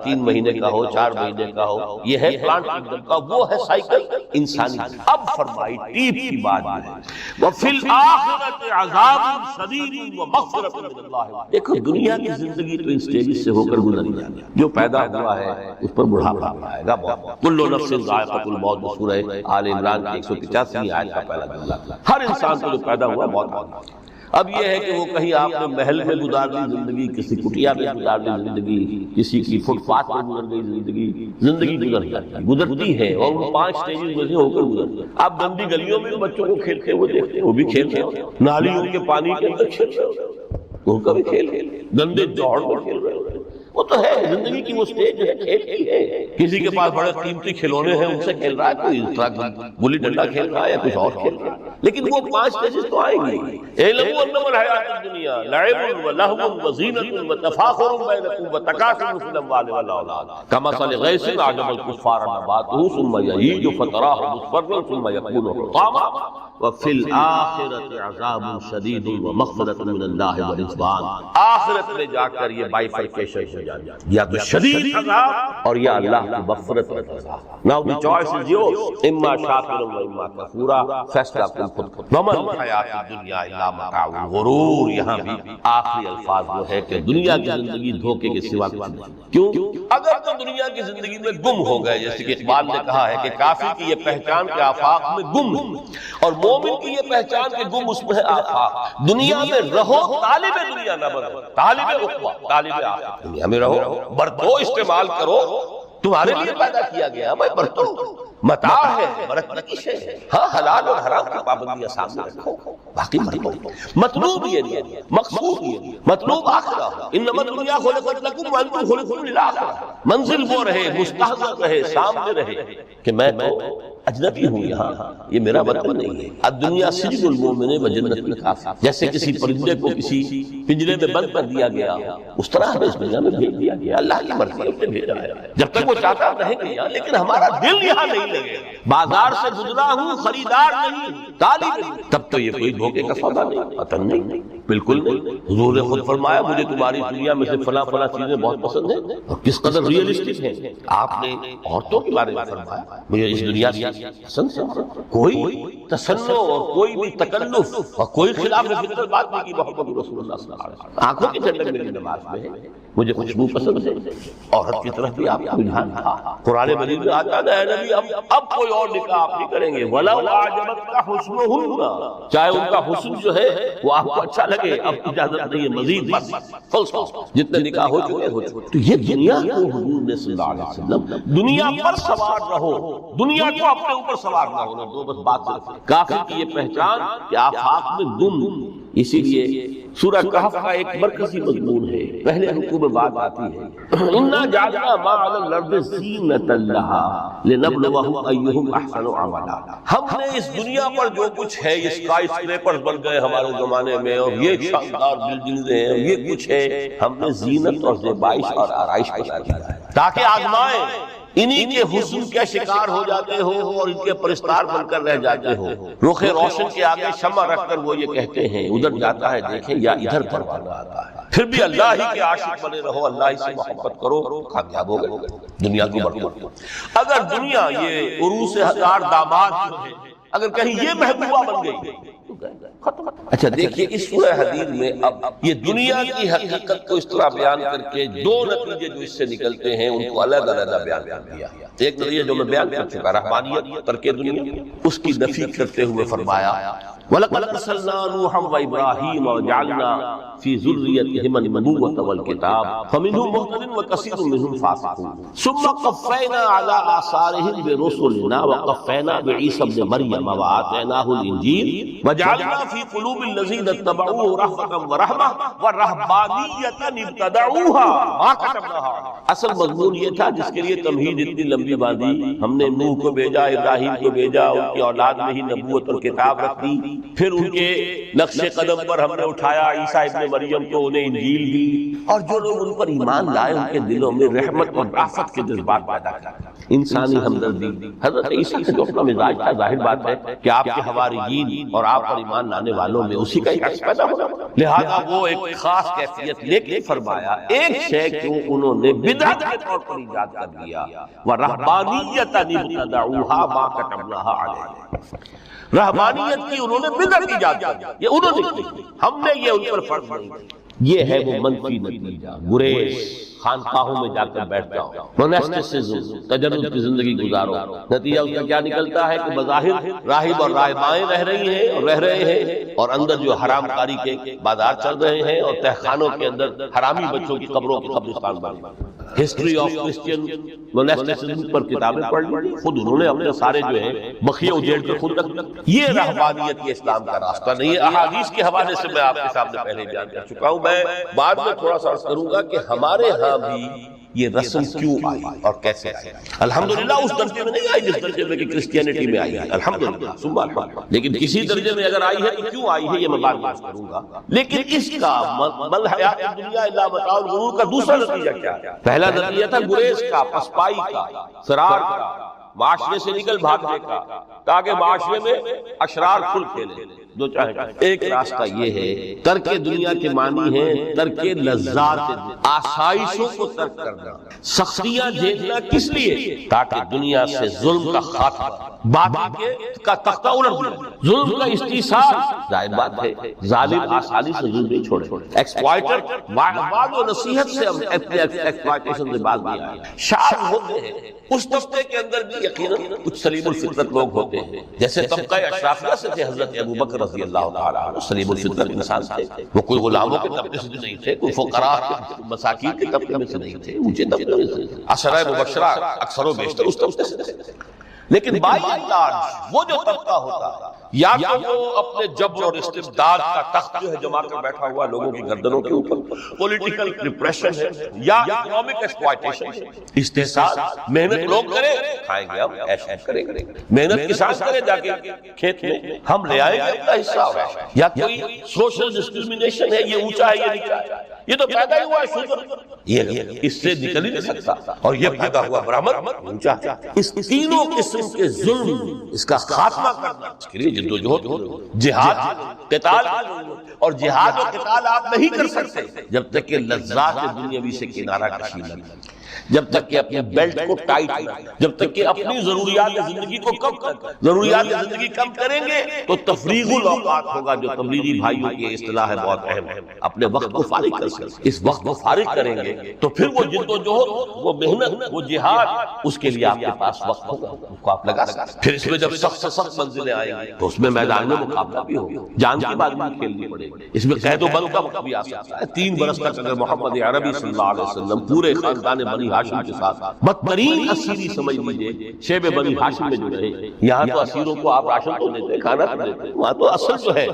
3 مہینے کا ہو 4 مہینے کا ہو، یہ ہے پلانٹ کنگڈم کا، وہ ہے سائیکل انسانی۔ اب فرمائی ٹیپ کی بات ہے وَفِي الْآخِرَةِ عَذَابٌ شَدِيدٌ وَمَغْفِرَةٌ مِّنَ اللَّهِ۔ دیکھو دنیا کی زندگی تو ان سٹیجز سے ہو کر گزر جاتی ہے، جو پیدا ہوا ہے اس پر بڑھاپا آئے گا بہت۔ کُلُّ نَفْسٍ ذائقَةُ الْمَوْتِ، سورہ آل عمران کی 185 آیت کا پہلا جملہ۔ ہر انسان کو جو پیدا ہوا موت آتی ہے۔ اب یہ ہے کہ وہ کہیں آپ نے محل میں گزار دی زندگی، کسی کٹیا میں گزار دی زندگی، کسی کی فٹ پاتھ پر گزر گئی زندگی، زندگی گزرتی ہے اور وہ 5 سٹیجز میں سے ہو کر گزرتی ہے۔ آپ گندی گلیوں میں بچوں کو کھیلتے ہوئے دیکھتے ہیں، وہ بھی کھیل رہے ہوتے ہیں، نالیوں کے پانی کے اندر کھیل رہے ہوتے ہیں، ان کا بھی کھیل ہے، گندے جوڑ میں کھیل رہے ہوتے ہیں۔ وہ تو ہے زندگی کی وہ سٹیج ہے، کھیل کی ہے۔ کسی کے پاس بڑے قیمتی کھلونے ہیں، ان سے کھیل رہا ہے، کوئی اس طرح گلی ڈنڈا کھیل رہا ہے یا کچھ اور کھیل رہا ہے، لیکن وہ 5 سٹیجز تو آئیں گی۔ اعلموا انما الحیاۃ الدنیا لعب ولہو وزینۃ وتفاخر بینکم وتکاثر فی الاموال والاولاد کمثل غیث اعجب الکفار نباتہ ثم یہیج فتراه مصفرا ثم یکون حطاما وفی الآخرۃ عذاب شدید ومغفرۃ من اللہ ورضوان۔ آخرت میں جا کر یہ بائیفرکیشن ہو جائے، یا تو شدید عذاب اور یا اللہ کی مغفرت کا عذاب۔ Now the choice is yours، اما شاکرا و اما کفورا، فیصلہ تم خود۔ وما الحیاۃ الدنیا الا متاع الغرور، یہاں بھی آخری الفاظ وہ ہے کہ دنیا کی زندگی دھوکے کے سوا کچھ نہیں۔ کیوں؟ اگر تو دنیا کی زندگی میں گم ہو گئے، جیسے کہ اقبال نے کہا ہے کہ کافر کی یہ پہچان کے آفاق میں گم ہے، اور مومن کی یہ پہچان کے گم اس میں ہے آفاق۔ دنیا میں رہو طالب دنیا نہ بنو، طالب عقبہ، طالب آخرت۔ دنیا میں رہو، برتو استعمال کرو، تمہارے لیے پیدا کیا گیا بھائی، برتو متاع ہے، برتنے کی شے ہے۔ ہاں حلال اور حرام کی پابندیاں سامنے رکھو، باقی مطلوب یہ نہیں، مقصود یہ نہیں، مطلوب آخرہ۔ انما الدنیا خلقت لکم وانتم خلقتم للآخرہ۔ منزل وہ رہے، مستحضر رہے، سامنے رہے کہ میں تو اجنبی ہوں، یہاں یہ میرا وطن نہیں ہے۔ الدنیا سجن المؤمن وجنت الکافر، جیسے کسی پرندے کو کسی پنجرے میں بند کر دیا گیا، اس طرح ہمیں اس دنیا میں بھیج دیا گیا، اللہ کی مرضی ہے، اس نے بھیجا ہے۔ جب تک وہ چاہتا رہیں گے یہاں، لیکن ہمارا دل یہاں نہیں لگے۔ بازار سے گزرا ہوں، خریدار نہیں، طالب نہیں، تب تو یہ کوئی دھوکے کا سودا نہیں، وطن نہیں، بالکل نہیں۔ حضور نے خود فرمایا مجھے تمہاری دنیا میں سے فلاں فلاں چیزیں بہت پسند ہیں، اور کس قدر ریئلسٹک ہیں۔ آپ نے عورتوں کے بارے میں فرمایا مجھے اس دنیا سے پسند ہے، کوئی تصنع اور کوئی بھی تکلف اور کوئی خلاف فطرت بات نہیں کی محمد رسول اللہ صلی اللہ علیہ وسلم۔ آنکھوں کی ٹھنڈک میری نماز میں ہے، مجھے خوشبو پسند ہے، عورت کی طرف بھی آپ کا رجحان تھا۔ قرآن مجید میں آتا ہے نبی اب کوئی اور نکاح آپ نہیں کریں گے، وَلَوْ أَعْجَبَتْكَ حُسْنُهُنَّ، چاہے ان کا حسن جو ہے وہ آپ کو اچھا لگے، اب اجازت نہیں ہے مزید، بس جتنے نکاح ہو چکے ہو چکے۔ تو یہ دنیا کو حضور نے صلی اللہ علیہ وسلم دنیا پر سوار رہو، دنیا کو اپنے اوپر سوار نہ ہونے دو، بس بات صرف کافر کی یہ پہچان کہ آفاق میں گم۔ اسی لیے سورہ کہف کا ایک مرکزی مضمون ہے، پہلے رکوع میں بات آتی ہے اِنَّا جَعَلْنَا مَا عَلَى الْأَرْضِ زِینَةً لَهَا لِنَبْلُوَهُمْ أَيُّهُمْ أَحْسَنُ عَمَلًا۔ ہم نے اس دنیا پر جو کچھ ہے، یہ اسکائی اسکریپرز بن گئے ہمارے زمانے میں، اور یہ شاندار بلڈنگز ہیں، اور یہ کچھ ہے، ہم نے زینت اور زیبائش اور آرائش بنا دیا ہے تاکہ آزمائیں، انہی کے حسن کے شکار ہو جاتے ہو اور ان کے پرستار بن کر رہ جاتے ہو۔ رخ روشن کے آگے شمع رکھ کر وہ یہ کہتے ہیں ادھر جاتا ہے دیکھیں یا ادھر پروانہ آتا ہے، پھر بھی اللہ ہی کے عاشق بنے رہو، اللہ ہی سے محبت کرو، کامیاب ہو گئے، دنیا کو برکت۔ اگر دنیا یہ عروس ہزار داماد جو ہے، اگر کہیں یہ محبوبہ بن گئی، اچھا دیکھیے اس سورہ حدید میں اب یہ دنیا کی حقیقت کو اس طرح بیان کر کے دو نتیجے جو اس سے نکلتے ہیں ان کو الگ الگ بیان کر دیا۔ ایک نتیجہ جو میں بیان کر چکا رحمانیت، ترک دنیا، اس کی نفی کرتے ہوئے فرمایا وَلَقَدْ أَرْسَلْنَا نُوحًا وَإِبْرَاهِيمَ وَجَعَلْنَا فِي ذُرِّيَّتِهِمَا النُّبُوَّةَ وَالْكِتَابَ فَمِنْهُمْ مُهْتَدٍ وَكَثِيرٌ مِّنْهُمْ فَاسِقُونَ ثُمَّ قَفَّيْنَا عَلَىٰ آثَارِهِم بِرُسُلِنَا وَقَفَّيْنَا بِعِيسَى ابْنِ مَرْيَمَ وَآتَيْنَاهُ الْإِنجِيلَ وَجَعَلْنَا فِي قُلُوبِ الَّذِينَ اتَّبَعُوهُ رَأْفَةً وَرَحْمَةً وَرَهْبَانِيَّةً ابْتَدَعُوهَا مَا كَتَبْنَاهَا۔ اصل مضمون یہ تھا جس کے لیے تمہید اتنی لمبی باندھی، ہم نے نوح کو بھیجا، ابراہیم کو بھیجا، ان کی اولاد میں ہی نبوت اور کتاب رکھ دی، پھر ان کے نقش قدم پر ہم نے اٹھایا عیسیٰ ابن مریم کو، انہیں انجیل دی، اور جو لوگ ان پر ایمان لائے ان کے دلوں میں رحمت اور رافت کے جذبات پیدا کیا، انسانی ہمدردی۔ حضرت عیسیٰ کا جو اپنا مزاج تھا، ظاہر بات ہے کہ آپ کے حواریین اور آپ پر ایمان لانے والوں میں اسی کا ایک عکس پیدا ہوگا۔ لہذا وہ ایک خاص کیفیت لے کے فرمایا ایک شے کیوں انہوں نے بدعت کے طور پر ایجاد کر دیا، وَرَهْبَانِيَّةً ابْتَدَعُوهَا مَا كَتَبْنَاهَا عَلَيْهِمْ، رہبانیت کی انہوں نے بدعت ایجاد کر دی، یہ انہوں نے کی، ہم نے یہ ان پر فرض نہیں کیا۔ یہ ہے وہ منفی نتیجہ، گریز، خانقاہوں میں جا کر بیٹھ جاؤ، موناسٹسزم، تجرد کی زندگی گزارو، نتیجہ اس کا کیا نکلتا ہے کہ بظاہر راہب اور راہبائیں رہ رہی ہیں اور رہ رہے ہیں، اور اندر جو حرام کاری کے بازار چل رہے ہیں، اور تہخانوں کے اندر حرامی بچوں کی قبروں کے قبرستان بن رہے ہیں۔ ہسٹری آف کرسچین موناسٹسزم پر کتابیں پڑھ لی، خود انہوں نے اپنے سارے جو ہے بخیے اجیڑ کے خود رکھ دیا۔ یہ رہبانیت، یہ اسلام کا راستہ نہیں ہے۔ احادیث کے حوالے سے میں آپ کے سامنے پہلے بیان کر چکا ہوں، میں بعد میں تھوڑا سا عرض کروں گا کہ ہمارے ہاں بھی یہ رسم کیوں آئی اور کیسے آئی۔ الحمدللہ اس درجے میں نہیں آئی جس درجے میں کہ کرسچینٹی میں آئی ہے، الحمدللہ ثم الحمدللہ، لیکن کسی درجے میں اگر آئی ہے تو کیوں آئی ہے یہ میں بعد میں عرض کروں گا۔ لیکن اس کا مل حیات الدنیا الا متاع الغرور کا دوسرا نتیجہ کیا ہے؟ پہلا نتیجہ تھا گریز کا، پسپائی کا، فرار کا، معاشرے سے نکل بھاگنے کا، تاکہ معاشرے میں اشرار کھل کھیلے جو چاہے۔ ایک راستہ یہ ہے، ترک دنیا کے معنی ہیں ترک لذات، آسائشوں کو ترک کرنا، سختیاں جھیلنا، کس لیے؟ تاکہ دنیا سے ظلم کا خاتمہ، باطل کا تختہ الٹ دیا، ظلم کا استحصال۔ ظاہر بات ہے ظالم آسانی سے ظلم نہیں چھوڑے، ایکسپلائٹر بعد و نصیحت سے ایکسپلائٹیشن سے باز نہیں آئے، شاذ ہوتے ہیں۔ اس طبقے کے اندر بھی یقیناً کچھ سلیم الفطرت لوگ ہوتے ہیں، جیسے طبقہ اشرافیہ سے تھے حضرت ابو بکر رضی اللہ تعالیٰ عنہ، سلیم الفطرت انسان تھے، وہ کوئی غلاموں کے طبقے سے نہیں تھے، کوئی فقراء مساکین کے طبقے میں سے نہیں تھے، اونچے طبقے میں سے تھے، عشرہ مبشرہ اکثر و بیشتر اس طبقے سے تھے۔ لیکن بائی اینڈ لارج وہ جو طبقہ ہوتا یا تو وہ اپنے جبر اور استبداد کا تخت جو ہے جما کر بیٹھا ہوا لوگوں کی گردنوں کے اوپر، پولیٹیکل ریپریشن ہے، یا اکنامک ایکسپلائٹیشن، استحصال، محنت لوگ کریں کھائیں گے، ہم عیش کریں گے، محنت کسان کریں جا کے کھیت میں، ہم لے آئیں گے اپنا حصہ، یا کوئی سوشل ڈسکریمنیشن ہے، یہ اونچا ہے یہ نیچا ہے، یہ تو پیدا ہی ہوا ہے شوگر، یہ اس سے نکل ہی نہیں سکتا، اور یہ پیدا ہوا برہمن اونچا۔ اس تینوں قسم کے ظلم، اس کا خاتمہ کرنا، اس کے لیے جدوجہد، جہاد، قتال، اور جہاد و قتال آپ نہیں کر سکتے جب تک کہ لذات دنیاوی سے کنارہ کشی نہ کریں، جب تک کہ اپنے بیلٹ کو ٹائٹ نہ کریں، جب تک کہ اپنی ضروریات زندگی کو کم کریں۔ ضروریات زندگی کم کریں گے تو تفریغ الاوقات ہوگا، جو تبلیغی بھائیوں کی اصطلاح ہے بہت اہم ہے، اپنے وقت کو فارغ کر سکیں۔ اس وقت کو فارغ کریں گے تو پھر وہ جد و جہد، وہ محنت، وہ جہاد، اس کے لیے آپ کے پاس وقت ہوگا، اس کو آپ لگا سکیں۔ پھر اس میں جب سخت سے سخت منزلیں آئیں گی تو اس میں میدان میں مقابلہ بھی ہوگا، جان کی بات بھی کھیلنی پڑے گی، اس میں قید و بند کا وقت بھی آ سکتا ہے۔ 3 برس تک اگر محمد عربی صلی اللہ علیہ وسلم پورے خاندان بنی ہاشم کے ساتھ بدترین اسیری سمجھ لیجیے شیب بنی ہاشم میں جو رہے، یہاں تو اسیروں کو آپ راشن تو دیتے، کھانا تو دیتے، وہاں تو اصل جو ہے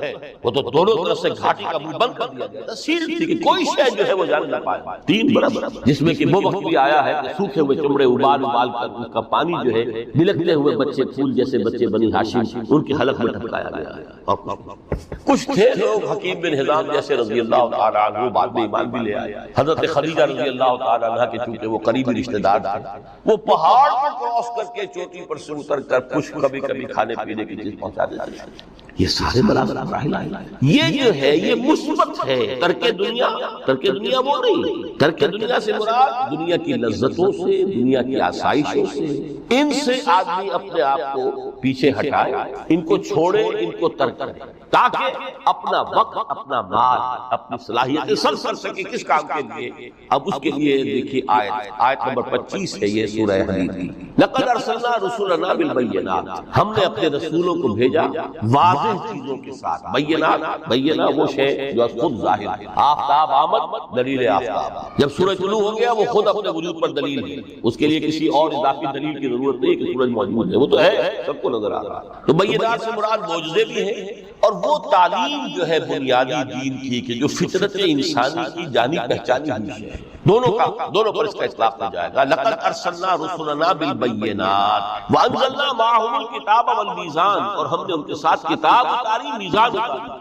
وہ تو دونوں طرف سے گھاٹی کا منہ بند کر دیا گیا، سیل تھی کہ کوئی شے جو ہے وہ جان نہ پائے۔ 3 برس جس میں کہ وہ وقت بھی آیا ہے کہ سوکھے ہوئے چمڑے ابال کر اس کا پانی جو ہے بلکتے ہوئے بچے پھول جیسے بچے بنی ہاشم ان کے حلق میں ٹھپکایا گیا ہے۔ اور کچھ تھے لوگ حکیم بن حزام جیسے رضی اللہ تعالیٰ عنہ، بعد میں ایمان بھی لے آئے، حضرت خدیجہ رضی اللہ تعالیٰ عنہ کے چونکہ وہ قریبی رشتہ دار تھے، وہ پہاڑ پر کراس کر کے چوٹی پر سے اتر کر کچھ کبھی کبھی کھانے پینے کی چیز پہنچا دیتے ہیں۔ یہ سارے برابر یہ جو ہے یہ مثبت ہے۔ ترک دنیا وہ نہیں، ترک دنیا سے مراد دنیا کی لذتوں سے، دنیا کی آسائشوں سے، ان سے آدمی اپنے آپ کو پیچھے ہٹائے، ان کو چھوڑے، ان کو ترک کرے، تاکہ اپنا وقت، اپنا مال، اپنی صلاحیتیں صرف کر سکے کس کام کے لیے۔ اب اس کے لیے دیکھیے آیت نمبر 25 ہے یہ سورہ حدید کی، لقد ارسلنا رسولنا بالبینات، ہم نے اپنے رسولوں کو بھیجا واضح چیزوں کے ساتھ۔ بینہ وہ شے جو خود ظاہر ہے، آفتاب آمد، دلیل آفتاب، جب سورج طلوع ہو گیا وہ خود اپنے وجود پر دلیل ہے، اس کے لیے کسی اور اضافی دلیل کی ضرورت نہیں کہ سورج موجود ہے، وہ تو ہے، سب کو نظر آ رہا ہے۔ تو بینات سے مراد معجزے بھی ہیں، اور وہ تعلیم جو ہے بنیادی دین کی کہ جو فطرت انسانی کی جانی پہچانی ہوئی ہے، دونوں پر اس کا اطلاق ہو جائے گا۔ لقد ارسلنا رسلنا بالبینات وانزلنا معهم الکتاب والمیزان، اور ہم نے ان کے ساتھ کتاب اتاری، میزان اتاری۔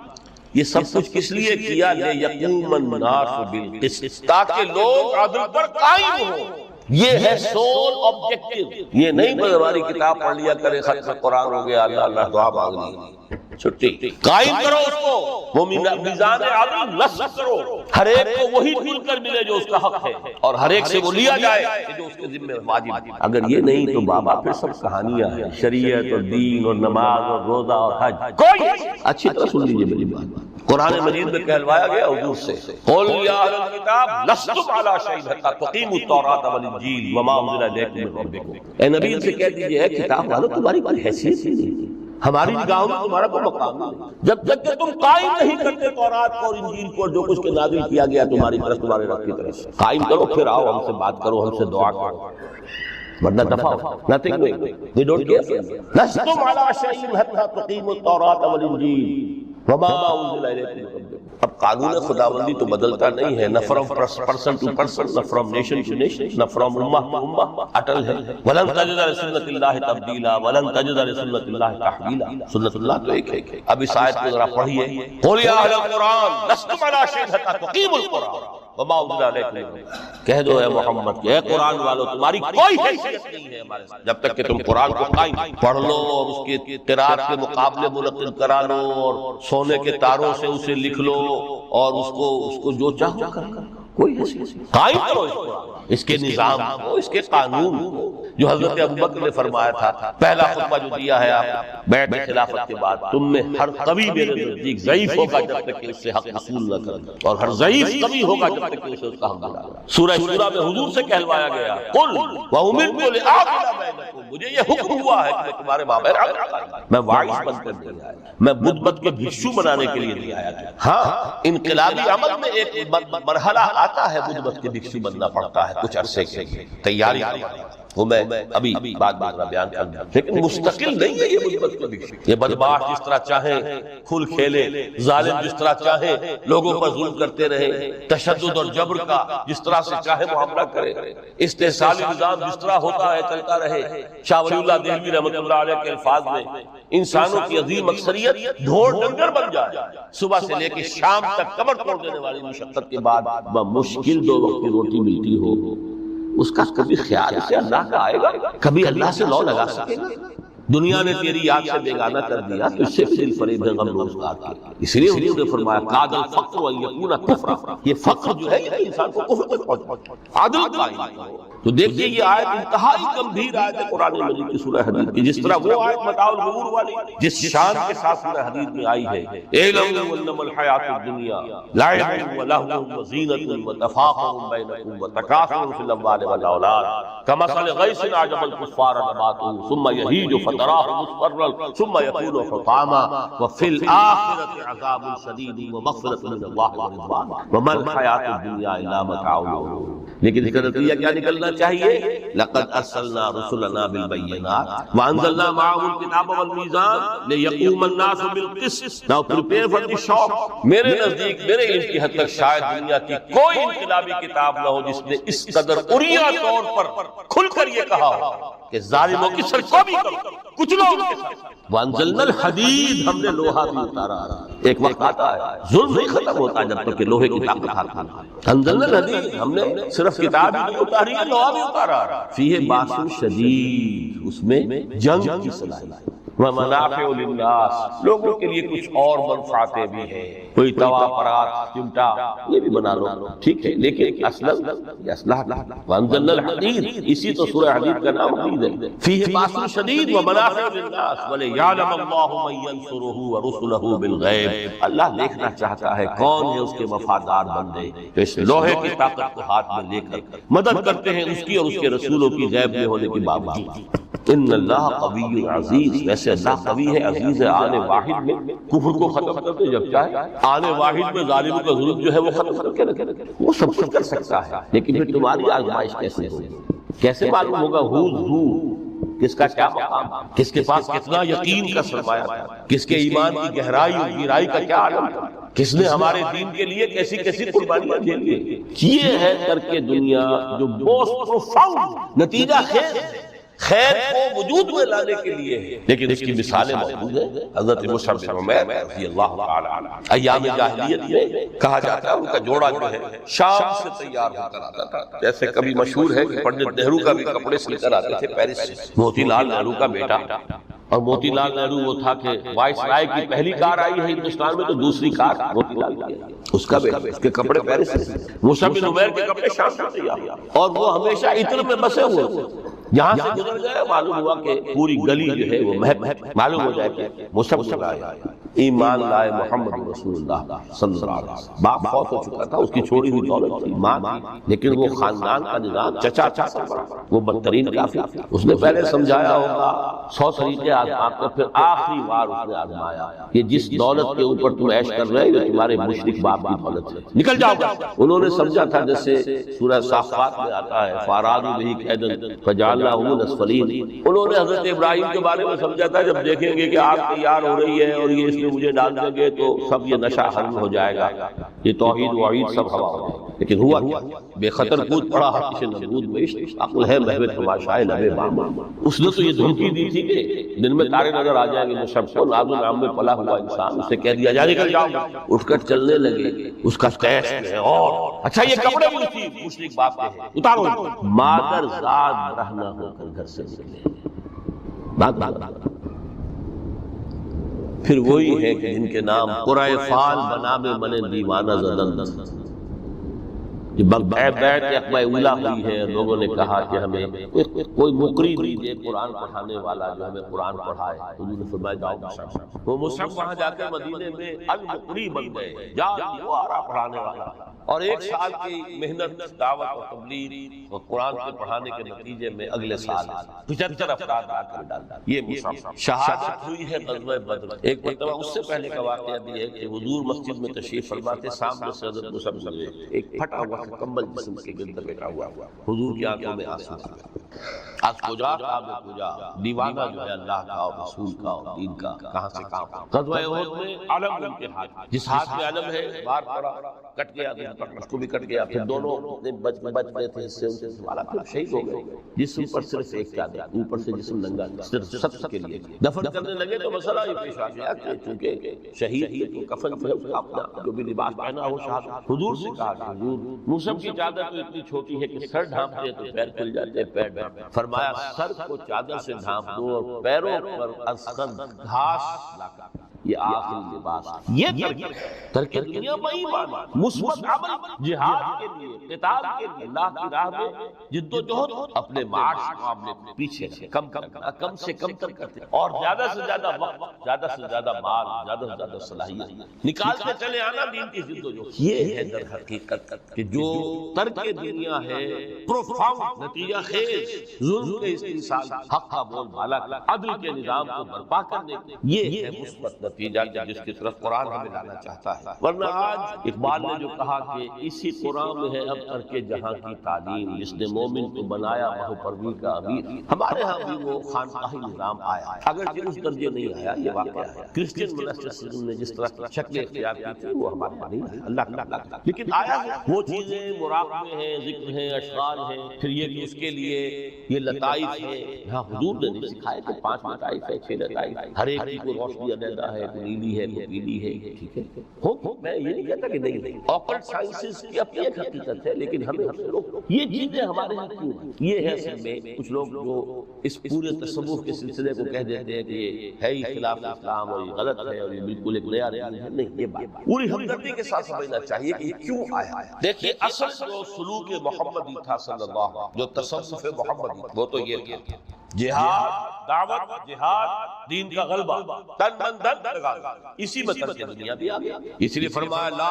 یہ سب کچھ کس لیے کیا؟ لیقوم الناس بالقسط، تاکہ لوگ عدل پر قائم ہوں۔ یہ ہے سول آبجیکٹو، یہ نہیں بس ہماری کتاب پڑھ لیا کرے، ختم قرآن ہو گیا، اللہ اللہ دعا مانگ لی، چھٹی قائم کرو اس کو، وہ میزان عدل نصب کرو، ہر ایک کو وہی ڈھونڈ کر ملے جو اس کا حق ہے، اور ہر ایک سے وہ لیا جائے کہ جو اس کے ذمہ واجب ہے۔ اگر یہ نہیں تو بابا پھر سب کہانیاں ہیں، شریعت اور دین اور نماز اور روزہ اور حج کوئی۔ اچھی طرح سن لیجیے میری بات، قرآن مجید میں کہلوایا گیا حضور سے، قل یا اہل الکتاب لستم علی شیء حتی تقیموا التوراۃ والانجیل وما انزل الیکم من ربکم۔ اے نبی ان سے کہہ دیجیے، اے کتاب والو تمہاری کوئی حیثیت نہیں، ہماری نگاہوں میں تمہارا کوئی مقام نہیں، جب تک کہ تم قائم نہیں کرتے تورات کو اور انجیل کو، جو کچھ کے نازل کیا گیا تمہاری طرف، تمہارے رب کی طرف سے قائم کرو، پھر آؤ ہم سے بات کرو، ہم سے دعا کرو، ورنہ دفع nothing doing. They don't care. لستم علی شیء حتی تقیموا التوراۃ والانجیل وما انزل الیکم من ربکم۔ اب قانون خداوندی تو بدلتا نہیں ہے، نہ فرام پرسن ٹو پرسن، نہ فرام نیشن ٹو نیشن، نہ فرام امہ ٹو امہ، اٹل ہے۔ ولن تجد لسنت اللہ تبدیلا ولن تجد لسنت اللہ تحویلا۔ سنت اللہ تو ایک ہے۔ اب اس آیت کو ذرا پڑھیے، قل یا اہل القرآن لستم علی شیء حتی تقیموا القرآن وما انزل الیکم، کہہ دو اے محمد کہ اے قرآن والو تمہاری کوئی حیثیت نہیں ہے ہمارے ساتھ جب تک کہ تم قرآن کو قائم پڑھ لو اور اس کے قرات کے مقابلے منعقد کرا لو اور سونے کے تاروں سے اسے لکھ لو اور اس کو جو چاہو کر، کوئی حیثیت قائم کرو اس قرآن، اس کے نظام کو، اس کے قانون کو، جو حضرت ابوبکر نے فرمایا تھا، پہلا خطبہ جو دیا ہے آپ بیعت خلافت کے بعد، تم میں ہر قوی میرے نزدیک ضعیف ہوگا جب تک کہ اس سے حق حصول نہ کرے، اور ہر ضعیف قوی ہوگا جب تک کہ اسے اس کا حق ملا۔ سورہ شورى میں حضور سے کہلوایا گیا، قل وامرت لأعدل بینکم، مجھے یہ حکم ہوا ہے کہ میں تمہارے مابین عدل کروں، میں واعظ بن کر نہیں آیا، میں بدھ مت کے بھکشو بنانے کے لیے نہیں آیا۔ ہاں انقلابی عمل میں ایک مرحلہ آتا ہے، بدھ مت کے بھکشو بننا پڑتا ہے کچھ عرصے کے لیے، تیاری وہ میں ابھی بعد بیان کروں، لیکن مستقل نہیں ہے یہ بدھ مت، یہ بدماش جس طرح چاہیں کھل کھیلے، ظالم جس طرح چاہیں لوگوں پر ظلم کرتے رہے، تشدد اور جبر کا جس طرح سے چاہے معاملہ کرے، استحصالی نظام جس طرح ہوتا ہے چلتا رہے۔ شاہ ولی اللہ دہلوی رحمۃ اللہ علیہ کے الفاظ میں، انسانوں کی عظیم اکثریت ڈھور ڈنگر بن جائے، صبح سے لے کے شام تک کمر توڑ دینے والی مشقت کے بعد بمشکل 2 وقت کی روٹی ملتی ہو، اس کا کبھی خیال سے اللہ کا آئے گا؟ کبھی اللہ سے لو لگا سکے گا؟ دنیا نے تیری یاد سے بیگانہ کر دیا تو اس سے پھر فریب ہے غم روزگار کی۔ اس لیے حضور نے فرمایا کاد الفقر ان یکون کفرا، یہ فقر جو ہے یہ انسان کو کفر تک پہنچاتا ہے۔ عدل قائم کرو۔ تو دیکھیے یہ آیت انتہائی گمبھیر آیت ہے قرآن مجید کی سورہ حدید کی، جس طرح وہ آیت متاع الغرور والی جس شان کے ساتھ سورہ حدید میں آئی ہے، اعلموا انما الحیات الدنیا لعب ولہو وزینۃ وتفاخر بینکم وتکاثر فی الاموال والاولاد کمثل غیث اعجب الکفار نباتہ ثم یہیج فتراہ مصفرا ثم یکون حطاما وفی الآخرۃ عذاب شدید ومغفرۃ من اللہ ورضوان وما الحیات الدنیا الا متاع الغرور۔ لیکن اس کا نتیجہ کیا نکلنا چاہیے؟ لقد ارسلنا رسلنا بالبینات وانزلنا معهم الکتاب والمیزان لیقوم الناس بالقسط۔ Now prepare for the shock۔ میرے نزدیک میرے علم کی حد تک شاید دنیا کی کوئی انقلابی کتاب نہ ہو جس نے اس قدر عریاں طور پر کھل کر یہ کہا ہو کہ ظالموں کی سرکوبی کرو، کچھ لوگ ان کے ساتھ۔ وانزلنا الحدید، ہم نے لوہا بھی اتارا۔ ایک وقت آتا ہے ظلم نہیں ختم ہوتا جب تک کہ لوہے کی طاقت ہاتھ میں نہ آئے۔ انزلنا الحدید، ہم نے صرف کتاب ہی نہیں اتاری ہے، لوہا بھی اتارا۔ فیہ باس شدید، اس میں جنگ کی صلاحیت، ومنافع للناس، لوگوں کے لیے کچھ اور منفعتیں بھی ہیں، کوئی توا پرات چمٹا یہ بھی بنا لو، ٹھیک ہے، لیکن اصلا یہ اسلحہ۔ وانزلنا الحدید، اسی تو سورہ حدید کا نام حدید ہے۔ فیہ باس شدید ومنافع للناس ولیعلم اللہ من ینصرہ ورسلہ بالغیب، اللہ دیکھنا چاہتا ہے کون ہے اس کے وفادار بندے جو اس لوہے کی طاقت کو ہاتھ میں لے کر مدد کرتے ہیں اس کی اور اس کے رسولوں کی غیب میں ہونے کے باوجود۔ ان اللہ قوی عزیز، ویسے اللہ قوی ہے، عزیز ہے، آنے واحد میں کفر کو ختم کرتے جب چاہے، آنے واحد میں ظالموں کا ظلم جو ہے وہ ختم کر کے رکھے، وہ سب کچھ کر سکتا ہے۔ لیکن پھر تمہاری آزمائش کیسے ہوگی؟ کیسے معلوم ہوگا who's who، کس کا کیا مقام، کس کے پاس کتنا یقین کا سرمایہ تھا، کس کے ایمان کی گہرائی اور گہرائی کا کیا عالم تھا، کس نے ہمارے دین کے لیے کیسی کیسی قربانیاں دی۔ یہ ہے ترک دنیا جو موسٹ پروفاؤنڈ نتیجہ خیر کو وجود میں لانے کے لیے ہے، لیکن اس کی مثالیں موجود ہیں۔ حضرت مصعب بن عمیر رضی اللہ تعالی عنہ، ایام جاہلیت میں کہا جاتا ہے ان کا جوڑا جو ہے شام سے تیار ہو کر آتا تھا، جیسے کبھی مشہور ہے کہ پنڈت نہرو کا بھی کپڑے سل کر آتے تھے پیرس سے۔ موتی لال نہرو کا بیٹا اور موتی لال نہرو وہ تھا کہ وائس رائے کی پہلی کار آئی ہے ہندوستان میں تو دوسری کار موتی لال کی ہے، اس کا بیٹا، اس کے کپڑے پیرس سے، مصعب بن عمیر کے کپڑے شام سے تیار، اور وہ ہمیشہ عطر میں بسے ہوئے تھے، جہاں سے گزر گئے معلوم ہوا کہ پوری گلی جو ہے وہ مہک، معلوم ہو جائے کہ مصعب آیا، ایمان لائے محمد رسول اللہ صلی اللہ علیہ وسلم۔ باپ فوت ہو چکا تھا، اس کی چھوڑی ہوئی دولت تھی، ماں تھی، لیکن وہ خاندان کا نظام چچا وہ بدترین کافر، اس نے پہلے سمجھایا ہوگا 100 طریقے آزما کر پھر آخری بار اس نے آزمایا کہ جس دولت کے اوپر تم عیش کر رہے ہو یہ تمہارے مشرک باپ کی دولت ہے، نکل جاؤ گا۔ انہوں نے سمجھا تھا جیسے سورہ صافات میں آتا ہے فَأَرَادُوا بِهِ كَيْدًا فَجَعَلْنَاهُمُ الْأَسْفَلِينَ، انہوں نے حضرت ابراہیم کے بارے میں سمجھا تھا جب دیکھیں گے کہ آگ تیار ہو رہی ہے اور یہ اس میں مجھے ڈال دیں گے تو سب یہ نشہ ختم ہو جائے گا، یہ توحید وعید سب ہوا ہو جائے گا، لیکن ہوا کیا؟ بے خطر کود پڑا حقیش نمرود میں، عقل ہے محو تماشائے لبے باما، اس نے تو یہ دھمکی دی تھی کہ دن میں تارے نظر آ جائیں گے مصعب کو، ناز و نام میں پلا ہوا انسان، اسے کہہ دیا جا نکل جاؤ، اٹھ کر چلنے لگے، اس کا ٹیسٹ ہے اور اچھا یہ کپڑے بھی اسی مشرک باپ کے ہیں، اتارو، مادر زاد رہنا ہو کر گھر سے نکلے، بات پھر وہی ہے کہ جن کے نام قرائے فال بنا میں من دیوانہ زدن، بیعت عقبہ اولیٰ ہوئی ہے، لوگوں نے کہا کہ ہمیں کوئی مقری دیجیے قرآن پڑھانے والا جو ہمیں قرآن پڑھائے، حضور نے فرمایا جاؤ مصعب، وہ مصعب وہاں جا کر مدینے میں المقری بن گئے، وہ آ رہا پڑھانے والا، اور 1 سال کی محنت دعوت اور تبلیغ اور قرآن کے پڑھانے کے نتیجے میں اگلے سال 75 افراد آ کر ڈال یہ مصعب شہادت ہوئی ہے غزوہ بدر۔ ایک مرتبہ اس سے پہلے کا واقعہ بھی ہے کہ حضور مسجد میں تشریف فرماتے، سامنے سے حضرت مصعب گزرے، ایک پھٹا ہوا کمبل جسم کے گرد بیٹھا ہوا، حضور کی آنکھوں میں آنسو آج کجا کعب کجا، دیوانہ جو ہے اللہ کا اور رسول کا اور دین کا، کہاں سے کہاں۔ غزوہ احد میں علم ان کے ہاتھ، جس ہاتھ میں علم ہے بار پڑا کٹ گیا، اس کو بھی کٹ گیا، پھر دونوں بچ گئے تھے اس سے، ان سے سوالا پھر شہید ہو گئے، جسم پر صرف ایک چادر، اوپر سے جسم ننگا، صرف سب کے لیے دفن کرنے لگے تو مسئلہ یہ پیش آ گیا کہ چونکہ شہید تو کفن جو ہے اس کا اپنا جو بھی لباس پہنا ہو شہادت، حضور سے کہا کہ حضور مصعب کی چادر تو اتنی چھوٹی ہے کہ سر ڈھانپتے تو پیر کھل جاتے، پیر ڈھانپتے، فرمایا سر کو چادر سے ڈھانپ دو اور پیروں پر اسخن گھاس لا کر، یہ آخری لباس، یہ ترک دنیا میں ایمان، مثبت عمل جہاد کے لیے، قتال کے لیے، اللہ کی راہ میں جد و جہد، اپنے معاش معاملے میں پیچھے کم سے کم تر کرتے، اور زیادہ سے زیادہ وقت، زیادہ سے زیادہ مال، زیادہ سے زیادہ صلاحیت نکال کے چلے آنا دین کی جد و جہد۔ یہ ہے در حقیقت کہ جو ترک دنیا ہے پروفاؤنڈ نتیجہ خیز ظلم کے استحصال، حق کا بول بالا، عدل کے نظام کو برپا کرنے، یہ ہے مثبت نتیجہ جس کی طرف قرآن ہمیں لانا چاہتا ہے۔ ورنہ آج اقبال نے جو کہا کہ اسی قرآن میں ہے اب ترک جہاں کی تعلیم، جس نے مومن کو بنایا وہ پروی کا امیر، ہمارے ہاں بھی وہ خانقاہی نظام آیا، اگرچہ اس درجے نہیں آیا، یہ واقعہ ہے، کرسچن موناسٹرسزم نے جس طرح شکل اختیار کی تھی وہ ہمارے پاس نہیں آیا، اللہ کا، لیکن آیا وہ چیزیں مراقبے ہیں، ذکر ہیں، اشعار ہیں، پھر یہ کہ اس کے لیے یہ لطائف ہے، یہاں حضور نے نہیں سکھایا کہ 5 لطائف ہے، 6 لطائف، ہر ایک کی کوئی روشنی علیحدہ ہے، نیلی ہے، کوئی پیلی ہے، ٹھیک ہے، میں یہ نہیں کہتا کہ نہیں، آکلٹ سائنسز کی اپنی ایک حقیقت ہے، لیکن ہمیں یہ چیزیں ہمارے یہاں کیوں، یہ ہے اصل میں کچھ لوگ جو اس پورے تصوف کے سلسلے کو کہہ دیتے ہیں کہ یہ ہے ہی خلاف اسلام اور یہ غلط ہے اور یہ بالکل ایک نیا دین ہے، نہیں، یہ بات پوری ہمدردی کے ساتھ سمجھنا چاہیے کہ یہ کیوں آیا۔ دیکھیے اصل جو سلوک محمدی تھا صلی اللہ علیہ وسلم، جو تصوف محمدی وہ تو یہ تھا جہاد، دعوت، جہاد، دین کا غلبہ، تن من دن لگا، اسی میں ترک دنیا بھی آ گیا، اس لیے فرمایا لا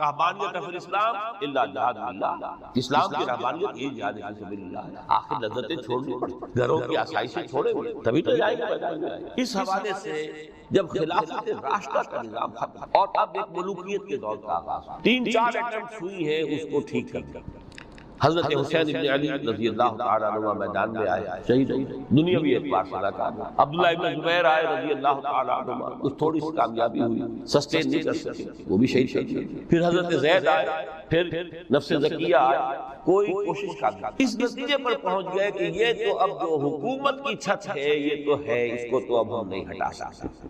رہبانیت فی الاسلام الا جہاد اللہ، اسلام کی رہبانیت یہ جہاد فی سبیل اللہ ہے، آخر لذتیں چھوڑنی پڑتی، گھروں کی آسائشیں چھوڑیں گے تبھی تو جائیں گے۔ اس حوالے سے جب خلافت راشدہ کا نظام ختم اور اب ایک ملوکیت کے دور کا آغاز، 3-4 اٹمپٹ ہوئی ہیں اس کو ٹھیک کرنے، حضرت حسین ابن علی رضی اللہ تعالیٰ عنہ میدان میں آئے، شہید دنیاوی اعتبار سے ناکام، عبداللہ ابن زبیر آئے رضی اللہ تعالیٰ عنہ، اس تھوڑی سی کامیابی ہوئی، سسٹین نہیں کر سکے، وہ بھی شہید، پھر حضرت زید آئے، پھر نفس زکیہ آئے، کوئی کوشش کر اس نتیجے پر پہنچ گئے کہ یہ تو اب جو حکومت کی چھت ہے یہ تو ہے، اس کو تو اب ہم نہیں ہٹا سکتے،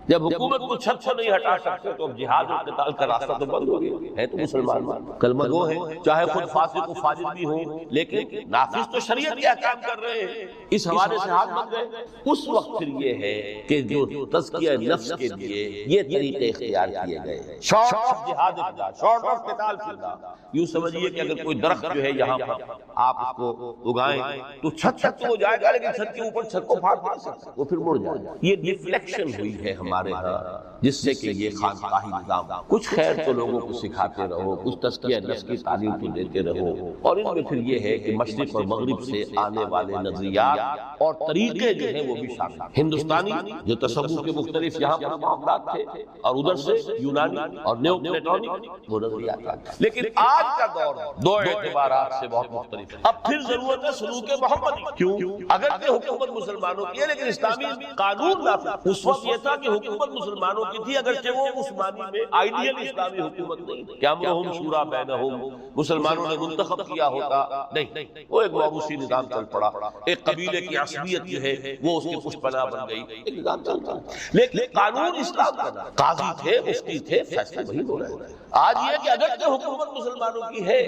جب حکومت کو چھت سے نہیں ہٹا سکتے تو اب جہاد اور قتال کا راستہ تو بند ہو گیا ہے۔ تو مسلمان کلمہ گو ہیں، چاہے خود فاسق و فاجر بھی ہوں، لیکن نافذ تو شریعت کے احکام کر رہے ہیں، اس حوالے سے ہاتھ بن گئے۔ اس وقت پھر یہ ہے کہ جو تزکیہ نفس کے لیے یہ طریقے اختیار کیے گئے، شارٹ آف جہاد فی، شارٹ آف قتال فی اللہ۔ یوں سمجھیے کہ اگر کوئی درخت جو ہے یہاں پر آپ اس کو اگائیں تو چھت چھت تو ہو جائے گا، لیکن چھت کے اوپر چھت کو پھاڑ نہیں سکتے، وہ پھر مڑ جائے گا۔ یہ ڈیفلیکشن ہوئی ہے ہمارے ہاں، جس سے کہ یہ خانقاہی نظام، کچھ خیر تو لوگوں کو سکھاتے رہو، کچھ تزکیہ نفس کی تعلیم تو دیتے رہو، اور ان میں پھر یہ ہے کہ مشرق اور مغرب سے آنے والے نظریات اور طریقے جو ہیں وہ بھی شامل ہیں۔ ہندوستانی جو تصوف کے مختلف یہاں پر معاملات تھے، اور ادھر سے یونانی اور نیو پلیٹونک وہ نظریات آتے، لیکن آج کا دور دو اعتبارات سے بہت مختلف ہے۔ اب پھر ضرورت ہے سلوک محمدی۔ کیوں؟ اگرچہ حکومت مسلمانوں کی ہے، لیکن اسلامی قانون نافذ اس وقت یہ تھا کہ حکومت مسلمانوں کی تھی، اگرچہ وہ عثمانی میں آئیڈیل اسلامی حکومت نہیں تھی کہ امرہم شورا بینہم، مسلمانوں نے منتخب کیا ہوتا نہیں، وہ ایک موروثی نظام چل پڑا، ایک قبیلے کی عصبیت جو ہے وہ اس کی پشت پناہ بن گئی، ایک نظام چلتا، لیکن قانون اسلام کا نام، قاضی تھے، مفتی تھے، فیصلے وہی ہو رہے ہیں۔ آج یہ کہ اگرچہ حکومت مسلمانوں کی ہے،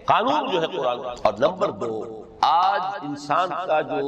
قانون جو ہے قرآن کا۔ اور نمبر دو، آج انسان کا جو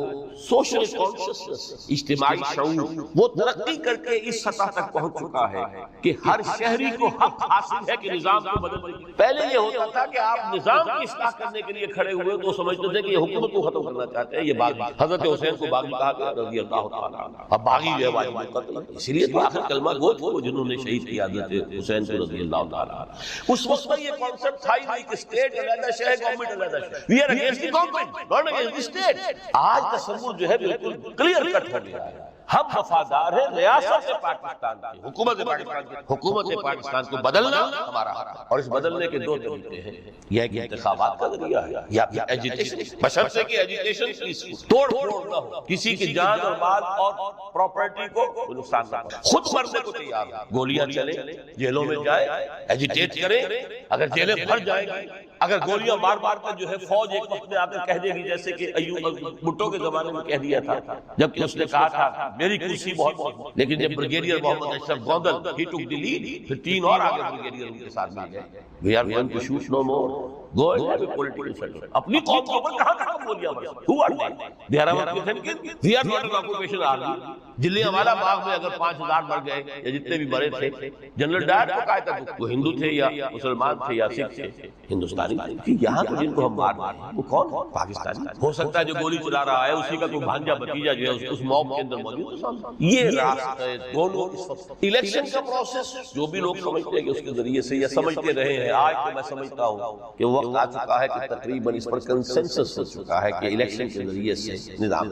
سوشل کانشسنس، اجتماعی شعور، وہ ترقی کر کے اس سطح تک پہنچ چکا ہے کہ ہر شہری کو حق حاصل ہے کہ نظام کو بدل دیں۔ پہلے یہ ہوتا تھا کہ آپ نظام کی اصلاح کرنے کے لیے کھڑے ہوئے تو سمجھتے تھے کہ یہ حکومت کو ختم کرنا چاہتے ہیں، یہ باغی، حضرت حسین کو باغی کہا گیا رضی اللہ تعالیٰ عنہ۔ اب باغی جو ہے واجب القتل، اسی لیے تو آخر کلمہ گو تھے وہ جنہوں نے شہید کیا حضرت حسین کو رضی اللہ تعالیٰ عنہ۔ اس وقت میں یہ کانسیپٹ تھا ہی نہیں کہ اسٹیٹ علیحدہ شہر، گورنمنٹ علیحدہ شہر، we are against the government, not against the state. آج تصور جو ہے بالکل کلیئر کٹ ہو گیا ہے، ہم وفادار ہیں ریاست پاکستان کی، حکومت پاکستان کی، حکومت پاکستان کو بدلنا ہمارا حق ہے، اور اس بدلنے کے دو طریقے ہیں، یہ ایک انتخابات کا ذریعہ ہے یا پھر ایجیٹیشن، بشرطے کہ ایجیٹیشن توڑ پھوڑ نہ ہو، کسی کی جان اور مال اور پراپرٹی کو نقصان نہ ہو، خود مرنے کو تیار ہو، گولیاں چلیں، جیلوں میں جائے، ایجیٹیٹ کریں، اگر جیلیں بھر جائیں گی، اگر گولیاں مار مار کر جو ہے فوج ایک وقت میں آ کر کہہ دے گی، جیسے کہ ایوب بھٹو کے زمانے میں کہہ دیا تھا، جبکہ اس نے کہا تھا میری کرسی بہت، لیکن جب بریگیڈیئر محمد اشرف گوندل ہی ٹک دی لیڈ، پھر تین اور آگے بریگیڈیئر ان کے ساتھ مل گئے، we are going to shoot no more, go and have a political settlement۔ اپنی قوم کے اوپر کہاں تک گولیاں مار، who are they؟ they are our thinking we are not an occupation army۔ Jallianwala Bagh میں اگر 5000 مر گئے یا جتنے بھی مرے تھے، جنرل ڈائر کو کہا تھا وہ ہندو تھے یا مسلمان تھے یا سکھ تھے، ہندوستانی تھے، یہاں تو جن کو ہم مار رہے ہیں وہ کون؟ پاکستانی۔ ہو سکتا ہے جو گولی چلا رہا ہے اسی کا کوئی بھانجا بھتیجا جو ہے اس موب کے اندر موجود ہے۔ یہ راستہ دونوں الیکشن کا پروسیس جو بھی لوگ سمجھتے ہیں کہ اس کے ذریعے سے یا سمجھتے رہے ہیں، آج تو میں سمجھتا ہوں کہ وقت آ چکا ہے کہ تقریباً اس پر کنسنسس ہو چکا ہے کہ الیکشن کے ذریعے سے نظام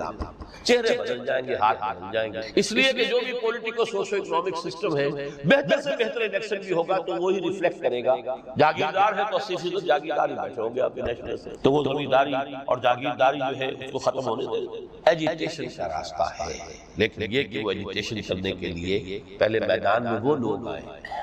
چہرے بدل جائیں گے، ہاتھ بدل جائیں گے، اس لیے کہ جو بھی پولیٹیکو سوشو اکنامک سسٹم ہے، بہتر سے بہتر الیکشن بھی ہوگا تو وہی ریفلیکٹ کرے گا۔ جاگیردار ہے تو 80% جاگیردار ہی بیٹھے ہوں گے آپ کے نیشنل سے، تو وہ زمینداری اور جاگیرداری جو ہے اس کو ختم ہونے دے۔ ایجیٹیشن کا راستہ ہے، لیکن یہ کہ وہ ایجیٹیشن کرنے کے لیے پہلے میدان میں وہ لوگ آئیں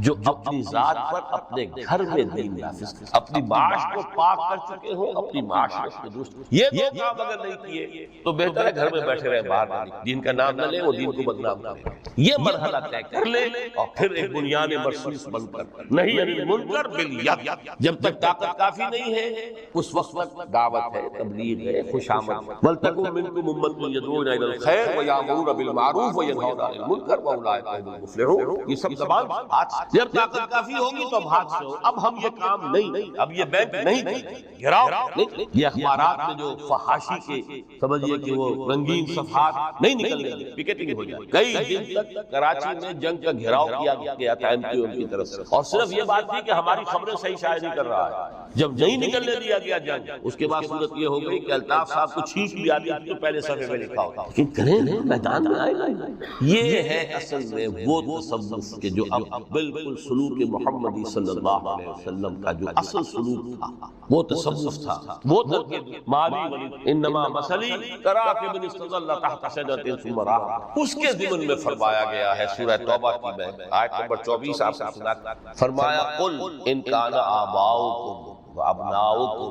جو اپنی ذات پر اپنے گھر میں دین نافذ کریں، اپنی معاش کو پاک کر چکے ہوں، اپنی معاشرت کو درست۔ یہ دو کام اگر نہیں کیے تو بہتر ہے گھر میں بیٹھے رہے، باہر نہ نکلیں، دین کا نام نہ لیں، وہ دین کو بدنام کریں۔ یہ مرحلہ طے کر لیں اور پھر ایک بنیاد مرصوص بن کر نہیں المنکر بالید، جب تک طاقت کافی نہیں ہے اس وقت تک دعوت ہے، تبلیغ ہے، خوشامد۔ وَلْتَكُن مِّنكُمْ أُمَّةٌ يَدْعُونَ إِلَى الْخَيْرِ وَيَأْمُرُونَ بِالْمَعْرُوفِ وَيَنْهَوْنَ عَنِ الْمُنكَرِ وَأُولَٰئِكَ هُمُ الْمُفْلِحُونَ۔ یہ سب زبان ہاتھ، جب طاقت کافی ہوگی تو اب ہاتھ سے ہو، اب ہم یہ کام نہیں، اب یہ بینک نہیں، گھراؤ نہیں، یہ اخبارات میں جو فحاشی کے سمجھیے کہ وہ رنگین صفحات نہیں نکلنے دیں، پکیٹنگ ہو جائے۔ کئی دن تک کراچی میں جنگ کا گھراؤ کیا گیا تھا MQ کی طرف سے، اور صرف یہ بات تھی کہ ہماری خبریں صحیح شائع نہیں کر رہا ہے۔ جب نہیں نکلنے دیا گیا جنگ، اس کے بعد صورت یہ ہو گئی کہ الطاف صاحب کو چھینک بھی آتی تو پہلے صفحے میں لکھا ہوتا، لیکن کریں میدان میں آئے گا۔ یہ ہے اصل میں وہ تصوف کہ جو اب بالکل سلوک محمدی صلی اللہ علیہ وسلم کا جو اصل سلوک تھا وہ تصوف تھا، وہ ترکیب مالی ولی انما مثلی کراکب استظل تحت شجرۃ ثم راح، اس کے ضمن میں فرمایا گیا ہے سورہ توبہ کی میں آیت نمبر 24 آپ سے سنا، فرمایا قل ان کان آباؤکم وابناؤکم